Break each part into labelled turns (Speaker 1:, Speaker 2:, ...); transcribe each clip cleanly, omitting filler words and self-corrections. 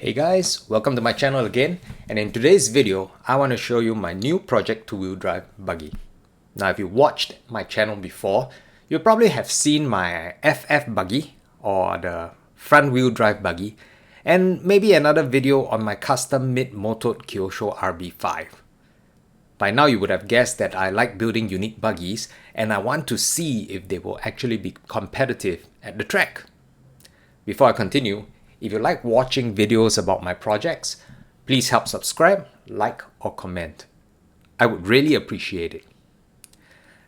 Speaker 1: Hey guys, welcome to my channel again, and in today's video I want to show you my new project two-wheel drive buggy. Now if you watched my channel before, you probably have seen my FF buggy or the front wheel drive buggy, and maybe another video on my custom mid-motored Kyosho RB5. By now you would have guessed that I like building unique buggies and I want to see if they will actually be competitive at the track. Before I continue, if you like watching videos about my projects, please help subscribe, like or comment. I would really appreciate it.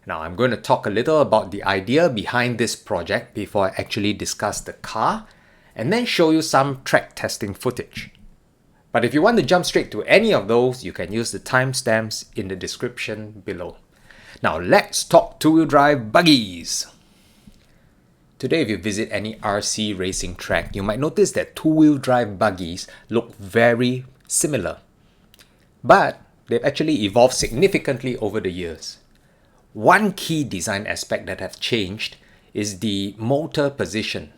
Speaker 1: Now I'm going to talk a little about the idea behind this project before I actually discuss the car and then show you some track testing footage. But if you want to jump straight to any of those, you can use the timestamps in the description below. Now let's talk two-wheel drive buggies. Today, if you visit any RC racing track, you might notice that two-wheel drive buggies look very similar. But they've actually evolved significantly over the years. One key design aspect that have changed is the motor position.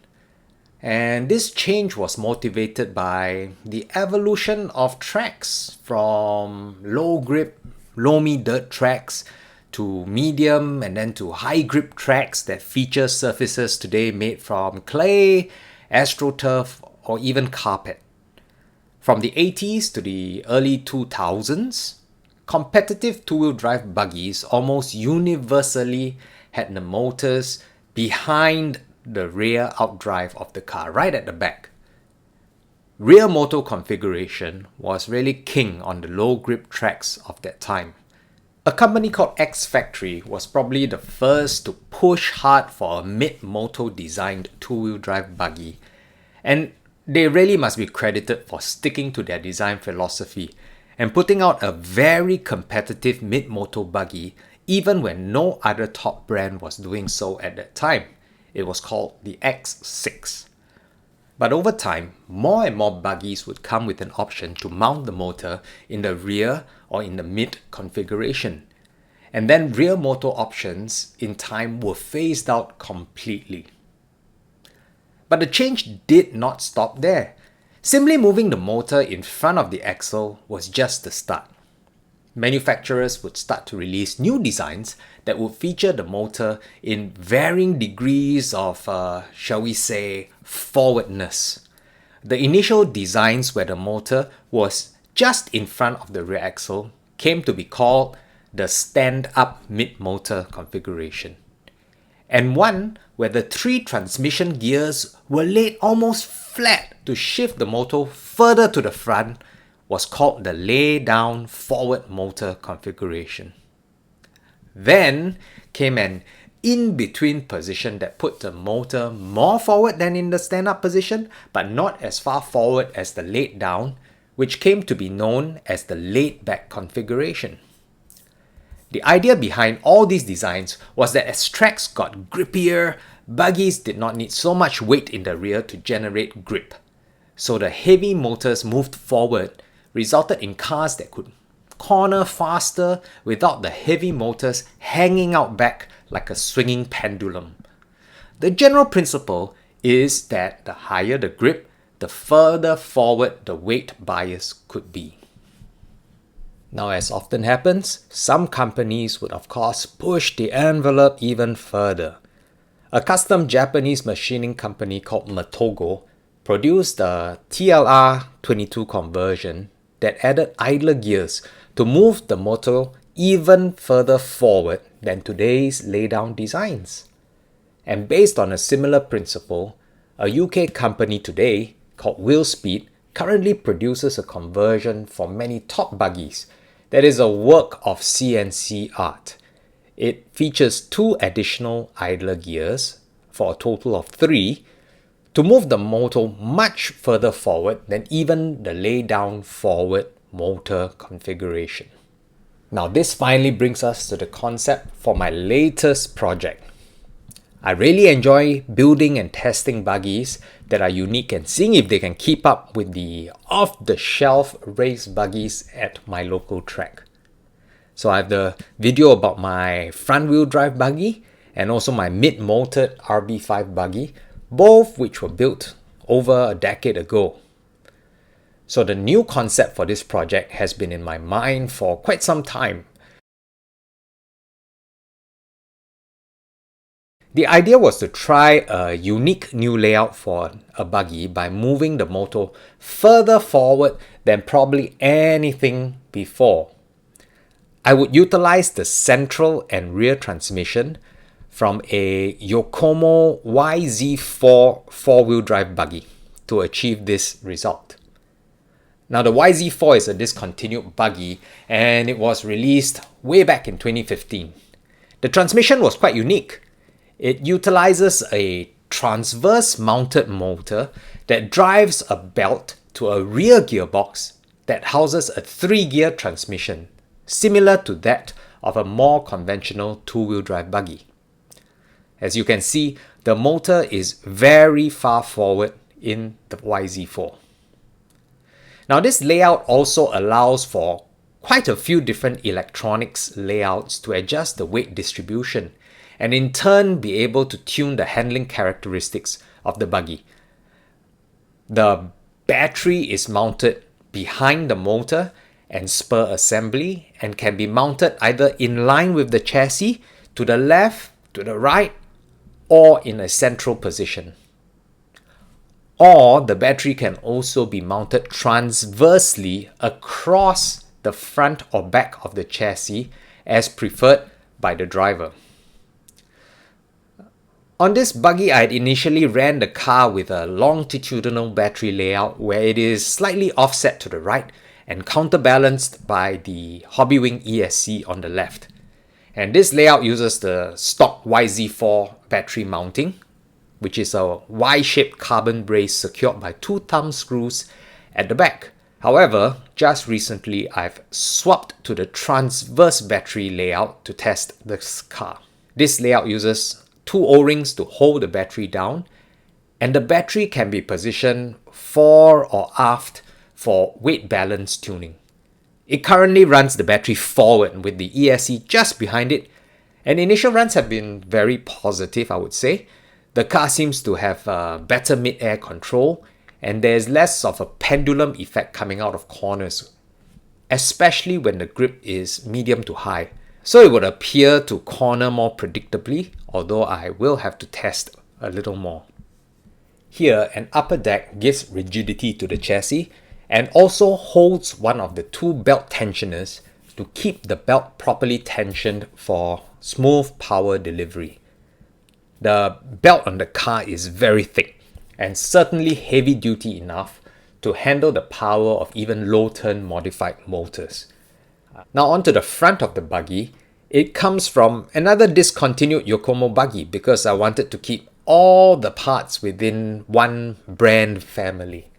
Speaker 1: And this change was motivated by the evolution of tracks from low grip, loamy dirt tracks to medium and then to high grip tracks that feature surfaces today made from clay, astroturf or even carpet. From the 80s to the early 2000s, competitive two-wheel drive buggies almost universally had the motors behind the rear outdrive of the car, right at the back. Rear motor configuration was really king on the low grip tracks of that time. A company called X Factory was probably the first to push hard for a mid-motor designed two-wheel drive buggy, and they really must be credited for sticking to their design philosophy and putting out a very competitive mid-motor buggy even when no other top brand was doing so at that time. It was called the X6. But over time, more and more buggies would come with an option to mount the motor in the rear or in the mid configuration. And then rear motor options in time were phased out completely. But the change did not stop there. Simply moving the motor in front of the axle was just the start. Manufacturers would start to release new designs that would feature the motor in varying degrees of, shall we say, forwardness. The initial designs where the motor was just in front of the rear axle came to be called the stand-up mid-motor configuration. And one where the three transmission gears were laid almost flat to shift the motor further to the front was called the lay-down forward motor configuration. Then came an in-between position that put the motor more forward than in the stand-up position, but not as far forward as the laid-down, which came to be known as the laid-back configuration. The idea behind all these designs was that as tracks got grippier, buggies did not need so much weight in the rear to generate grip. So the heavy motors moved forward resulted in cars that could corner faster without the heavy motors hanging out back like a swinging pendulum. The general principle is that the higher the grip, the further forward the weight bias could be. Now, as often happens, some companies would of course push the envelope even further. A custom Japanese machining company called Matogo produced a TLR22 conversion that added idler gears to move the motor even further forward than today's lay-down designs. And based on a similar principle, a UK company today called Wheelspeed currently produces a conversion for many top buggies that is a work of CNC art. It features 2 additional idler gears for a total of 3 to move the motor much further forward than even the lay-down forward motor configuration. Now this finally brings us to the concept for my latest project. I really enjoy building and testing buggies that are unique and seeing if they can keep up with the off-the-shelf race buggies at my local track. So I have the video about my front-wheel drive buggy and also my mid-motored RB5 buggy, both which were built over a decade ago. So the new concept for this project has been in my mind for quite some time. The idea was to try a unique new layout for a buggy by moving the motor further forward than probably anything before. I would utilize the central and rear transmission from a Yokomo YZ4 four-wheel drive buggy to achieve this result. Now the YZ4 is a discontinued buggy and it was released way back in 2015. The transmission was quite unique. It utilizes a transverse mounted motor that drives a belt to a rear gearbox that houses a 3-gear transmission, similar to that of a more conventional two-wheel drive buggy. As you can see, the motor is very far forward in the YZ4. Now this layout also allows for quite a few different electronics layouts to adjust the weight distribution and in turn be able to tune the handling characteristics of the buggy. The battery is mounted behind the motor and spur assembly and can be mounted either in line with the chassis, to the left, to the right, or in a central position. Or the battery can also be mounted transversely across the front or back of the chassis as preferred by the driver. On this buggy, I had initially ran the car with a longitudinal battery layout where it is slightly offset to the right and counterbalanced by the Hobbywing ESC on the left. And this layout uses the stock YZ4 battery mounting, which is a Y-shaped carbon brace secured by 2 thumb screws at the back. However, just recently I've swapped to the transverse battery layout to test this car. This layout uses 2 O-rings to hold the battery down, and the battery can be positioned fore or aft for weight balance tuning. It currently runs the battery forward with the ESC just behind it, and initial runs have been very positive, I would say. The car seems to have better mid-air control, and there's less of a pendulum effect coming out of corners, especially when the grip is medium to high. So it would appear to corner more predictably, although I will have to test a little more. Here, an upper deck gives rigidity to the chassis and also holds one of the 2 belt tensioners to keep the belt properly tensioned for smooth power delivery. The belt on the car is very thick and certainly heavy duty enough to handle the power of even low turn modified motors. Now onto the front of the buggy. It comes from another discontinued Yokomo buggy because I wanted to keep all the parts within one brand family.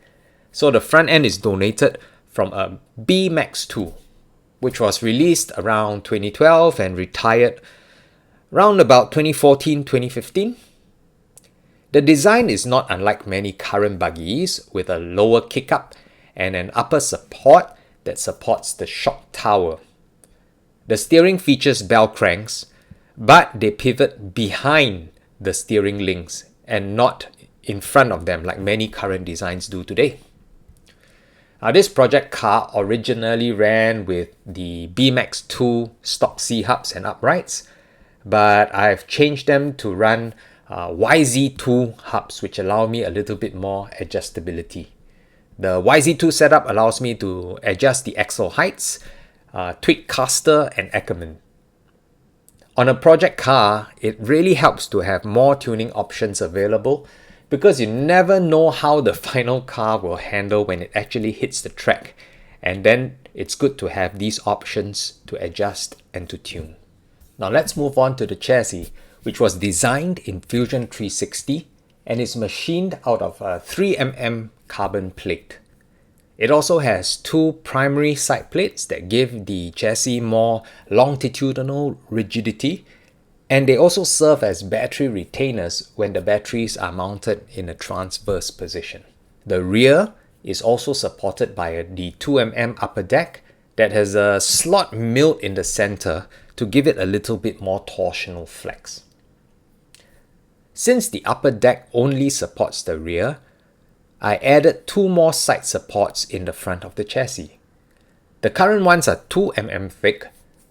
Speaker 1: So the front end is donated from a Y-Max2, which was released around 2012 and retired around about 2014-2015. The design is not unlike many current buggies, with a lower kick-up and an upper support that supports the shock tower. The steering features bell cranks, but they pivot behind the steering links and not in front of them like many current designs do today. Now, this project car originally ran with the Y-Max2 stock C-hubs and uprights, but I've changed them to run YZ2 hubs, which allow me a little bit more adjustability. The YZ2 setup allows me to adjust the axle heights, tweak caster and Ackerman. On a project car, it really helps to have more tuning options available because you never know how the final car will handle when it actually hits the track, and then it's good to have these options to adjust and to tune. Now let's move on to the chassis, which was designed in Fusion 360 and is machined out of a 3mm carbon plate. It also has 2 primary side plates that give the chassis more longitudinal rigidity, and they also serve as battery retainers when the batteries are mounted in a transverse position. The rear is also supported by the 2mm upper deck that has a slot milled in the center to give it a little bit more torsional flex. Since the upper deck only supports the rear, I added 2 more side supports in the front of the chassis. The current ones are 2 mm thick,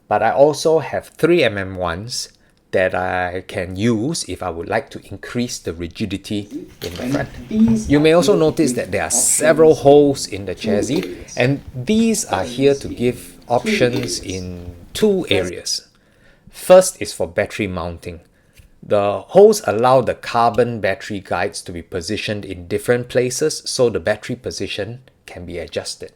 Speaker 1: but I also have 3 mm ones that I can use if I would like to increase the rigidity in the front. You may also notice that there are several holes in the chassis, and these are here to give options in 2 areas. First is for battery mounting. The holes allow the carbon battery guides to be positioned in different places so the battery position can be adjusted.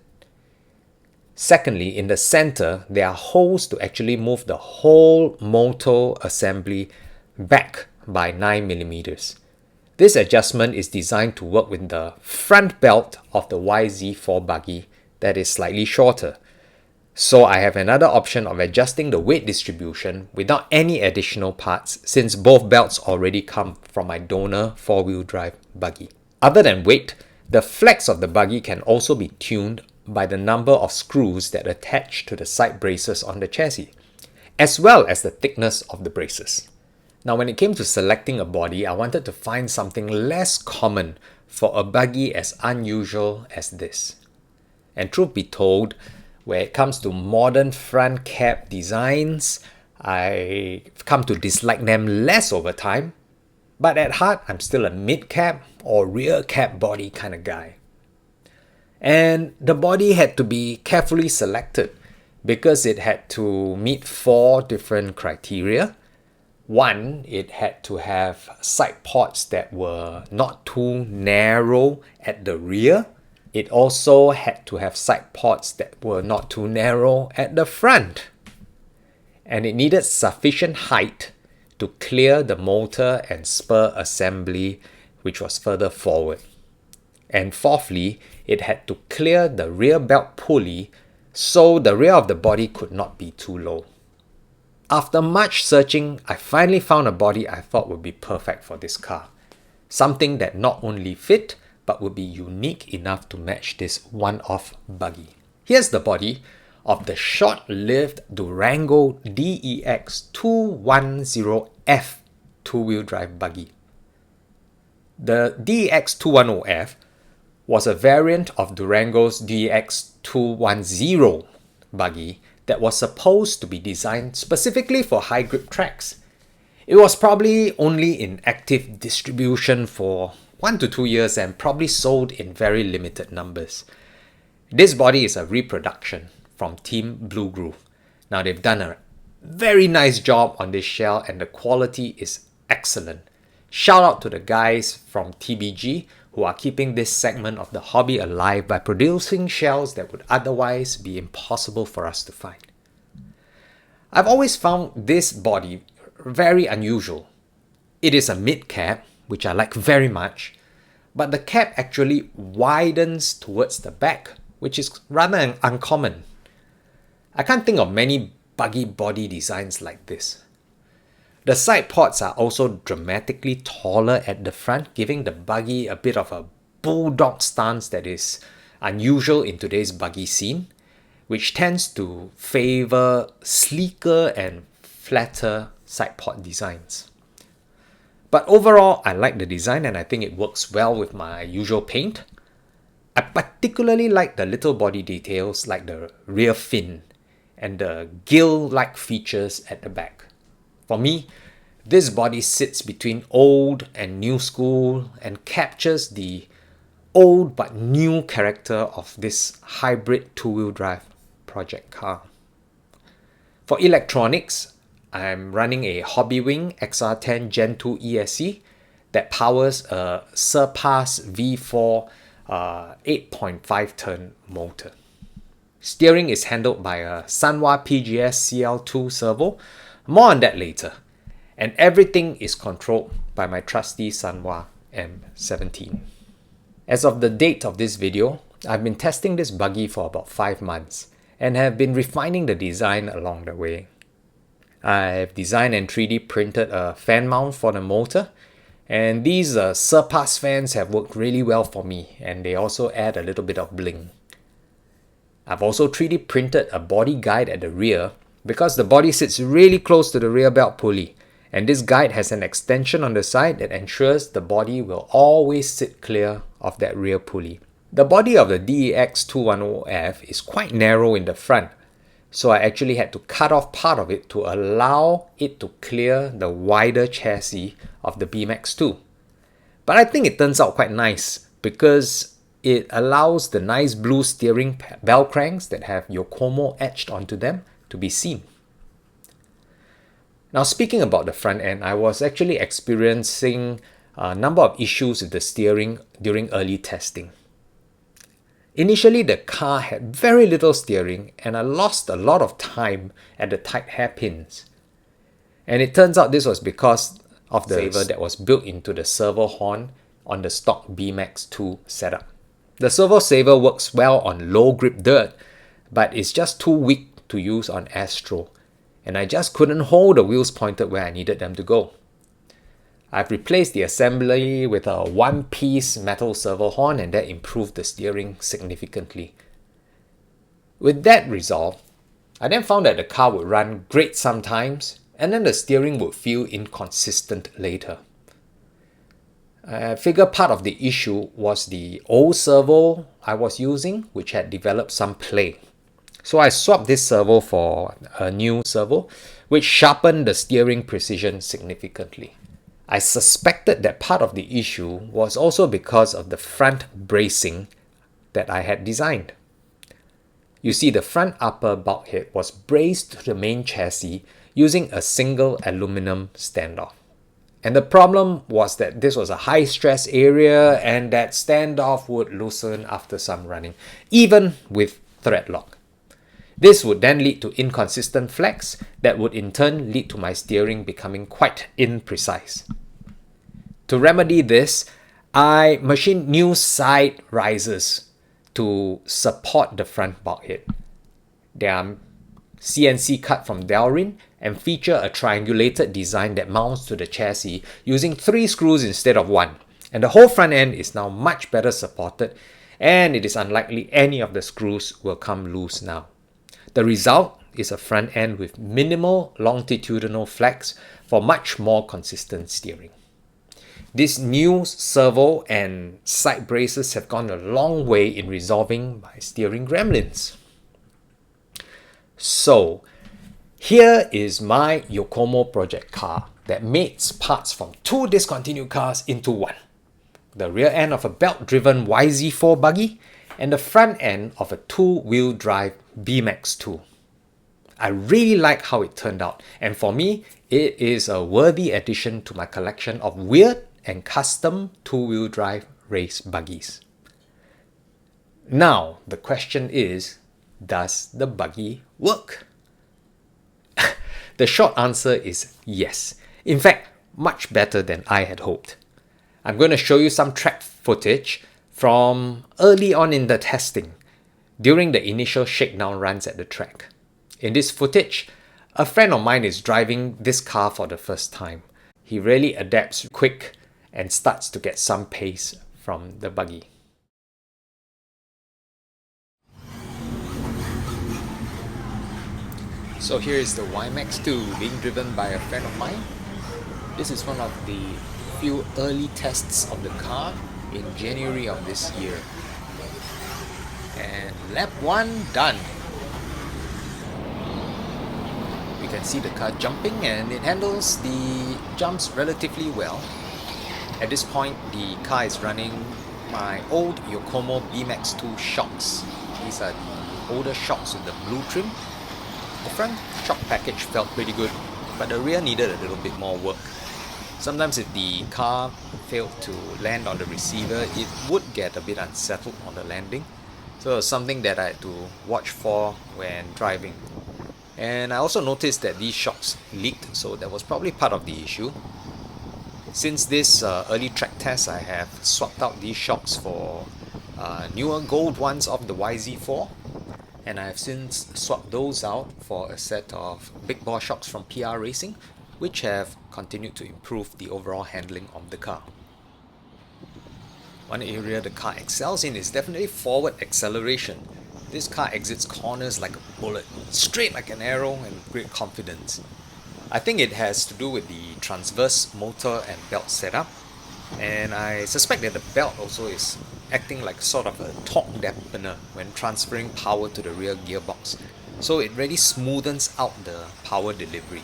Speaker 1: Secondly, in the center, there are holes to actually move the whole motor assembly back by 9 mm. This adjustment is designed to work with the front belt of the YZ4 buggy that is slightly shorter. So I have another option of adjusting the weight distribution without any additional parts, since both belts already come from my donor 4-wheel drive buggy. Other than weight, the flex of the buggy can also be tuned by the number of screws that attach to the side braces on the chassis, as well as the thickness of the braces. Now, when it came to selecting a body, I wanted to find something less common for a buggy as unusual as this. And truth be told, where it comes to modern front cap designs, I've come to dislike them less over time, but at heart, I'm still a mid-cap or rear cap body kind of guy. And the body had to be carefully selected because it had to meet 4 different criteria. One, it had to have side ports that were not too narrow at the rear. It also had to have side ports that were not too narrow at the front. And it needed sufficient height to clear the motor and spur assembly, which was further forward. And fourthly, it had to clear the rear belt pulley so the rear of the body could not be too low. After much searching, I finally found a body I thought would be perfect for this car. Something that not only fit, but would be unique enough to match this one-off buggy. Here's the body of the short-lived Durango DEX210F 2-wheel drive buggy. The DEX210F was a variant of Durango's DEX210 buggy that was supposed to be designed specifically for high-grip tracks. It was probably only in active distribution for 1 to 2 years and probably sold in very limited numbers. This body is a reproduction from Team Blue Groove. Now, they've done a very nice job on this shell and the quality is excellent. Shout out to the guys from TBG who are keeping this segment of the hobby alive by producing shells that would otherwise be impossible for us to find. I've always found this body very unusual. It is a mid-cap, which I like very much, but the cap actually widens towards the back, which is rather uncommon. I can't think of many buggy body designs like this. The side ports are also dramatically taller at the front, giving the buggy a bit of a bulldog stance that is unusual in today's buggy scene, which tends to favor sleeker and flatter side port designs. But overall, I like the design and I think it works well with my usual paint. I particularly like the little body details like the rear fin and the gill-like features at the back. For me, this body sits between old and new school and captures the old but new character of this hybrid 2-wheel drive project car. For electronics, I'm running a Hobbywing XR10 Gen 2 ESC that powers a Surpass V4 8.5 turn motor. Steering is handled by a Sanwa PGS CL2 servo. More on that later. And everything is controlled by my trusty Sanwa M17. As of the date of this video, I've been testing this buggy for about 5 months and have been refining the design along the way. I've designed and 3D printed a fan mount for the motor, and these Surpass fans have worked really well for me, and they also add a little bit of bling. I've also 3D printed a body guide at the rear because the body sits really close to the rear belt pulley, and this guide has an extension on the side that ensures the body will always sit clear of that rear pulley. The body of the DEX210F is quite narrow in the front, so I actually had to cut off part of it to allow it to clear the wider chassis of the B-Max2. But I think it turns out quite nice because it allows the nice blue steering bell cranks that have Yokomo etched onto them to be seen. Now, speaking about the front end, I was actually experiencing a number of issues with the steering during early testing. Initially, the car had very little steering and I lost a lot of time at the tight hairpins. And it turns out this was because of the saver that was built into the servo horn on the stock B-Max2 setup. The servo saver works well on low grip dirt, but it's just too weak to use on Astro, and I just couldn't hold the wheels pointed where I needed them to go. I've replaced the assembly with a one-piece metal servo horn, and that improved the steering significantly. With that resolved, I then found that the car would run great sometimes, and then the steering would feel inconsistent later. I figure part of the issue was the old servo I was using, which had developed some play. So I swapped this servo for a new servo, which sharpened the steering precision significantly. I suspected that part of the issue was also because of the front bracing that I had designed. You see, the front upper bulkhead was braced to the main chassis using a single aluminum standoff. And the problem was that this was a high stress area and that standoff would loosen after some running, even with thread lock. This would then lead to inconsistent flex that would in turn lead to my steering becoming quite imprecise. To remedy this, I machined new side risers to support the front bulkhead. They are CNC cut from Delrin and feature a triangulated design that mounts to the chassis using 3 screws instead of 1. And the whole front end is now much better supported, and it is unlikely any of the screws will come loose now. The result is a front end with minimal longitudinal flex for much more consistent steering. These new servo and side braces have gone a long way in resolving my steering gremlins. So, here is my Yokomo project car that mates parts from 2 discontinued cars into one. The rear end of a belt-driven YZ4 buggy and the front end of a 2-wheel drive B-Max2. I really like how it turned out, and for me, it is a worthy addition to my collection of weird and custom 2-wheel drive race buggies. Now, the question is, does the buggy work? The short answer is yes. In fact, much better than I had hoped. I'm going to show you some track footage from early on in the testing, during the initial shakedown runs at the track. In this footage, a friend of mine is driving this car for the first time. He really adapts quick and starts to get some pace from the buggy. So here is the Y-Max2 being driven by a friend of mine. This is one of the few early tests of the car in January of this year. And lap 1 done. You can see the car jumping and it handles the jumps relatively well. At this point, the car is running my old Yokomo B-Max2 shocks. These are the older shocks with the blue trim. The front shock package felt pretty good, but the rear needed a little bit more work. Sometimes if the car failed to land on the receiver, it would get a bit unsettled on the landing. So it's something that I had to watch for when driving. And I also noticed that these shocks leaked, so that was probably part of the issue. Since this early track test, I have swapped out these shocks for newer gold ones of the YZ4. And I have since swapped those out for a set of big bore shocks from PR Racing, which have continued to improve the overall handling of the car. One area the car excels in is definitely forward acceleration. This car exits corners like a bullet, straight like an arrow, and with great confidence. I think it has to do with the transverse motor and belt setup, and I suspect that the belt also is acting like sort of a torque dampener when transferring power to the rear gearbox. So it really smoothens out the power delivery.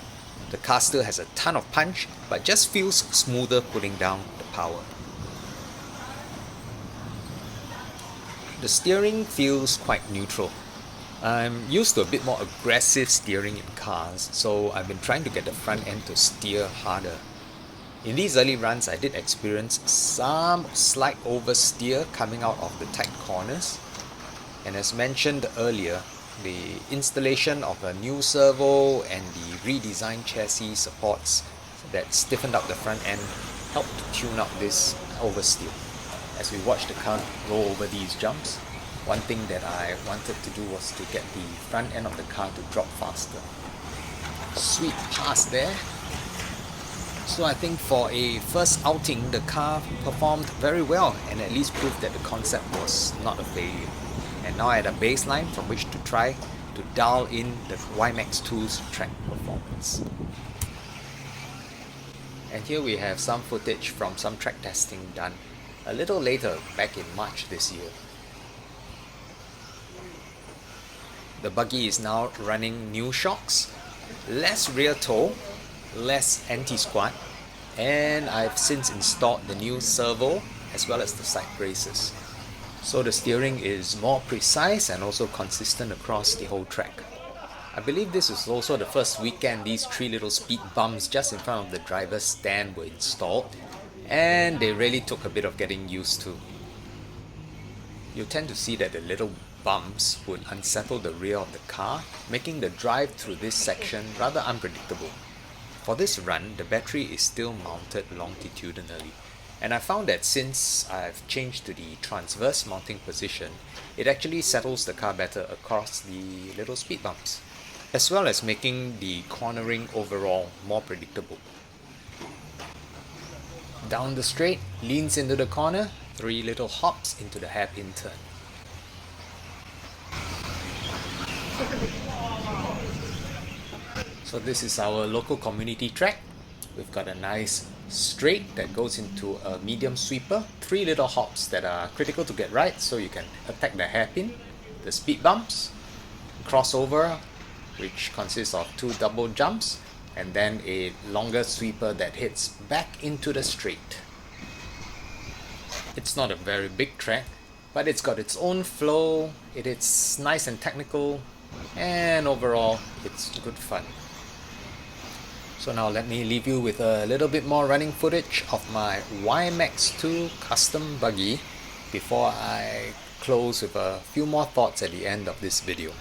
Speaker 1: The car still has a ton of punch, but just feels smoother putting down the power. The steering feels quite neutral. I'm used to a bit more aggressive steering in cars, so I've been trying to get the front end to steer harder. In these early runs, I did experience some slight oversteer coming out of the tight corners. And as mentioned earlier, the installation of a new servo and the redesigned chassis supports that stiffened up the front end helped to tune out this oversteer. As we watched the car go over these jumps, one thing that I wanted to do was to get the front end of the car to drop faster. Sweet pass there. So I think for a first outing, the car performed very well and at least proved that the concept was not a failure. And now I had a baseline from which to try to dial in the Y-Max2's track performance. And here we have some footage from some track testing done a little later, back in March this year. The buggy is now running new shocks, less rear toe, less anti-squat, and I've since installed the new servo as well as the side braces. So the steering is more precise and also consistent across the whole track. I believe this is also the first weekend these three little speed bumps just in front of the driver's stand were installed, and they really took a bit of getting used to. You tend to see that the little bumps would unsettle the rear of the car, making the drive through this section rather unpredictable. For this run, the battery is still mounted longitudinally, and I found that since I've changed to the transverse mounting position, it actually settles the car better across the little speed bumps, as well as making the cornering overall more predictable. Down the straight, leans into the corner, 3 little hops into the hairpin turn. So this is our local community track. We've got a nice straight that goes into a medium sweeper, 3 little hops that are critical to get right so you can attack the hairpin, the speed bumps, crossover, which consists of 2 double jumps, and then a longer sweeper that hits back into the straight. It's not a very big track, but it's got its own flow, it's nice and technical, and overall it's good fun. So now let me leave you with a little bit more running footage of my Y-Max2 custom buggy before I close with a few more thoughts at the end of this video.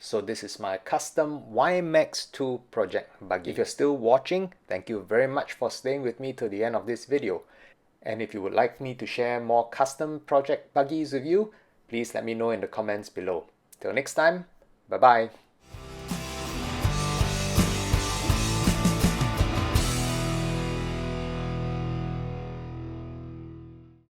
Speaker 1: So this is my custom Y-Max2 project buggy. If you're still watching, thank you very much for staying with me to the end of this video. And if you would like me to share more custom project buggies with you, please let me know in the comments below. Till next time, bye bye.